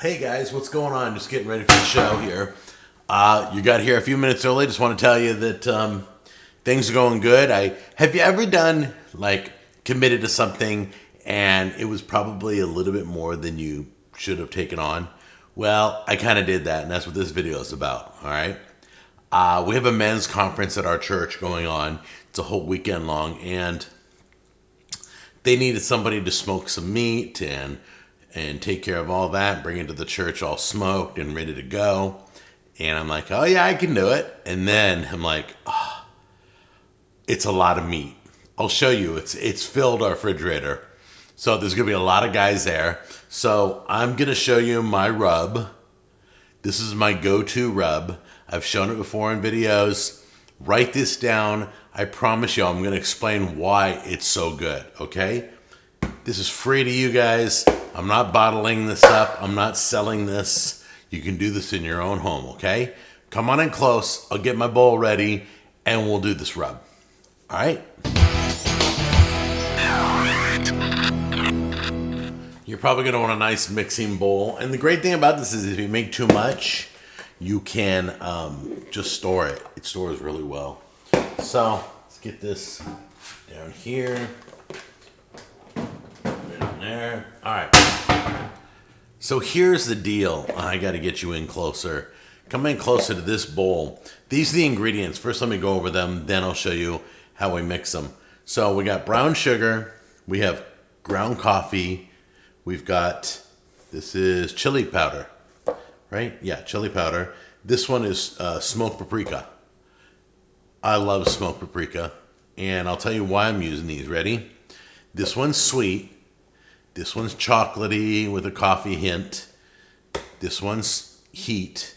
Hey guys, what's going on? Just getting ready for the show here. You got here a few minutes early. Just want to tell you that things are going good. Have you ever done committed to something and it was probably a little bit more than you should have taken on? Well, I kind of did that, and that's what this video is about. All right. We have a men's conference at our church going on. It's a whole weekend long, and they needed somebody to smoke some meat and take care of all that, bring it to the church all smoked and ready to go. And I'm like, oh yeah, I can do it. And then I'm like, oh, it's a lot of meat. I'll show you. It's filled our refrigerator. So there's going to be a lot of guys there. So I'm going to show you my rub. This is my go-to rub. I've shown it before in videos. Write this down. I promise you I'm going to explain why it's so good, okay? This is free to you guys. I'm not bottling this up. I'm not selling this. You can do this in your own home, okay? Come on in close. I'll get my bowl ready, and we'll do this rub. All right? You're probably going to want a nice mixing bowl. And the great thing about this is if you make too much, you can just store it. It stores really well. So let's get this down here. There. All right. So here's the deal. I got to get you in closer. Come in closer to this bowl. These are the ingredients. First, let me go over them. Then I'll show you how we mix them. So we got brown sugar. We have ground coffee. We've got, this is chili powder, right? Yeah, chili powder. This one is smoked paprika. I love smoked paprika. And I'll tell you why I'm using these. Ready? This one's sweet. This one's chocolatey with a coffee hint. This one's heat.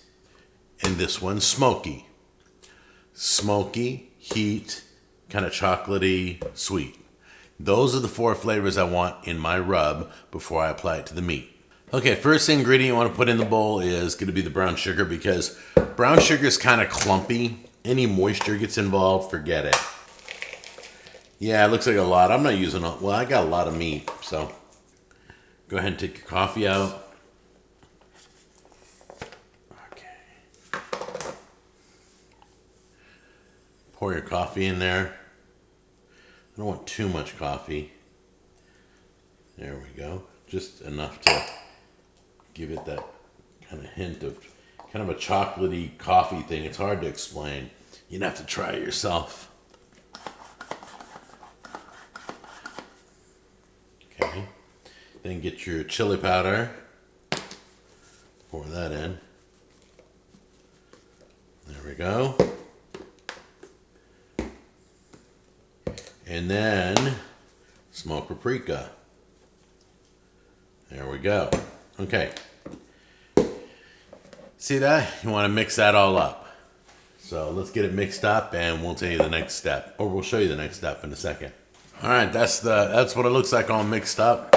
And this one's smoky. Smoky, heat, kind of chocolatey, sweet. Those are the four flavors I want in my rub before I apply it to the meat. Okay, first ingredient you want to put in the bowl is going to be the brown sugar, because brown sugar is kind of clumpy. Any moisture gets involved, forget it. Yeah, it looks like a lot. I'm not using well, I got a lot of meat, so go ahead and take your coffee out. Okay. Pour your coffee in there. I don't want too much coffee. There we go. Just enough to give it that kind of hint of kind of a chocolatey coffee thing. It's hard to explain. You'd have to try it yourself. Okay. Then get your chili powder. Pour that in. There we go. And then smoked paprika. There we go. Okay. See that? You want to mix that all up. So let's get it mixed up and we'll tell you the next step. Or we'll show you the next step in a second. Alright, that's what it looks like all mixed up.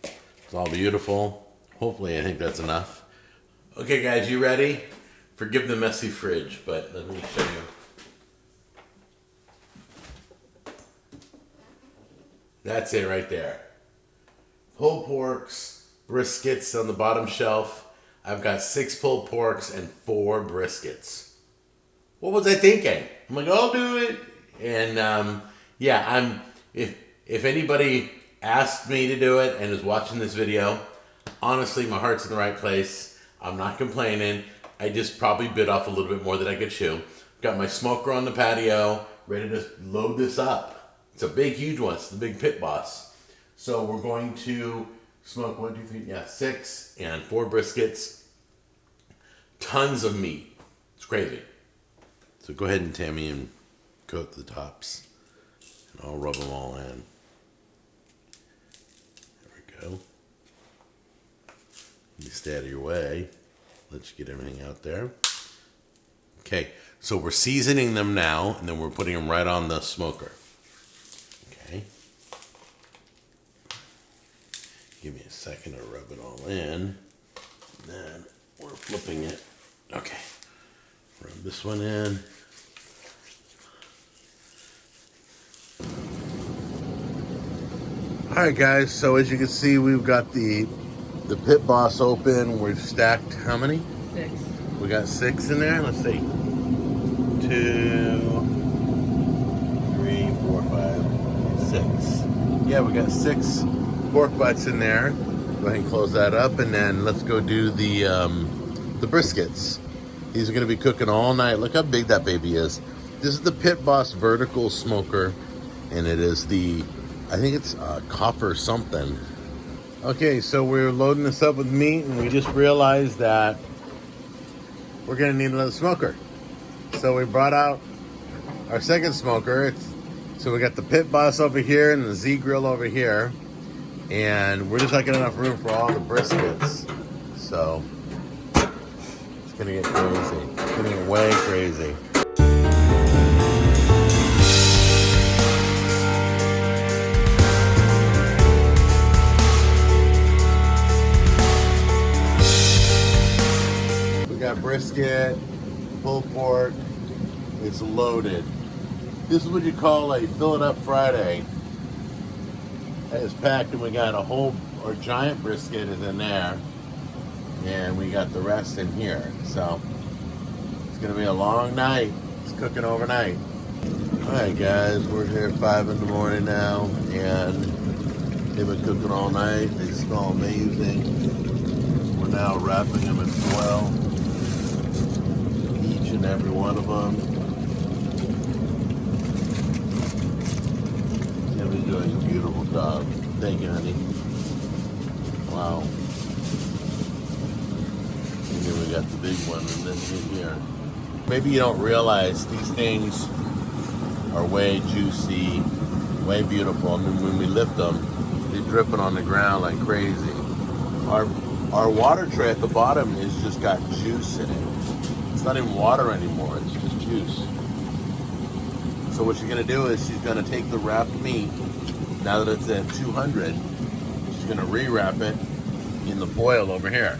It's all beautiful. Hopefully I think that's enough. Okay guys, you ready? Forgive the messy fridge, but let me show you. That's it right there. Pulled porks, briskets on the bottom shelf. I've got 6 pulled porks and 4 briskets. What was I thinking? I'm like, I'll do it. And yeah, if anybody asked me to do it and is watching this video, honestly, my heart's in the right place. I'm not complaining. I just probably bit off a little bit more than I could chew. Got my smoker on the patio, ready to load this up. It's a big, huge one. It's the big pit boss. So we're going to smoke 1, 2, 3, 6 and 4 briskets. Tons of meat. It's crazy. So go ahead and Tammy and coat the tops. And I'll rub them all in. There we go. You stay out of your way. Let you get everything out there. Okay, so we're seasoning them now, and then we're putting them right on the smoker. Okay. Give me a second to rub it all in. Then we're flipping it. Okay. Rub this one in. Alright guys, so as you can see, we've got the the Pit Boss open. We've stacked how many? 6. We got 6 in there. Let's see. 2, 3, 4, 5, 6. Yeah, we got 6 pork butts in there. Go ahead and close that up, and then let's go do the briskets. These are going to be cooking all night. Look how big that baby is. This is the Pit Boss vertical smoker, and it is the, I think it's copper something. Okay, so we're loading this up with meat, and we just realized that we're going to need another smoker. So we brought out our second smoker. So we got the Pit Boss over here and the Z Grill over here. And we're just not getting enough room for all the briskets. So it's going to get crazy. It's going to get way crazy. We got brisket, pulled pork. It's loaded. This is what you call a fill it up Friday. It's packed, and we got a whole, or giant brisket is in there, and we got the rest in here. So it's gonna be a long night. It's cooking overnight. All right, guys, we're here at 5 in the morning now, and they've been cooking all night. They smell amazing. We're now wrapping them in foil, each and every one of them. He's doing a beautiful job. Thank you, honey. Wow. And then we got the big one, and then here. Maybe you don't realize these things are way juicy, way beautiful. And then when we lift them, they're dripping on the ground like crazy. Our water tray at the bottom is just got juice in it. It's not even water anymore. It's just juice. So what she's gonna do is she's gonna take the wrapped meat, now that it's at 200, she's gonna rewrap it in the foil over here.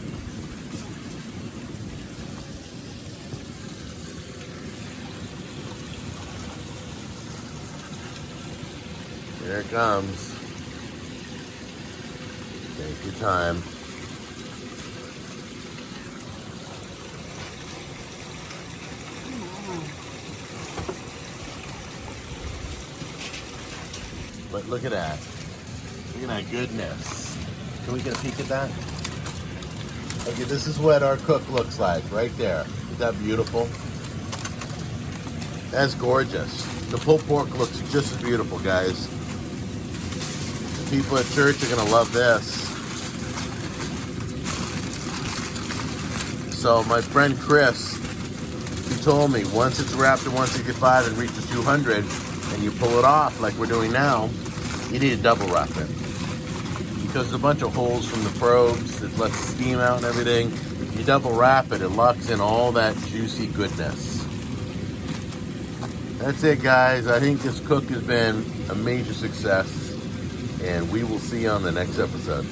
Here it comes. Take your time. But look at that. Look at that goodness. Can we get a peek at that? Okay, this is what our cook looks like right there. Is that beautiful? That's gorgeous. The pulled pork looks just as beautiful, guys. The people at church are gonna love this. So my friend Chris, he told me once it's wrapped at 165 and reaches 200, and you pull it off like we're doing now, you need to double wrap it. Because there's a bunch of holes from the probes that lets the steam out and everything. You double wrap it, it locks in all that juicy goodness. That's it, guys. I think this cook has been a major success, and we will see you on the next episode.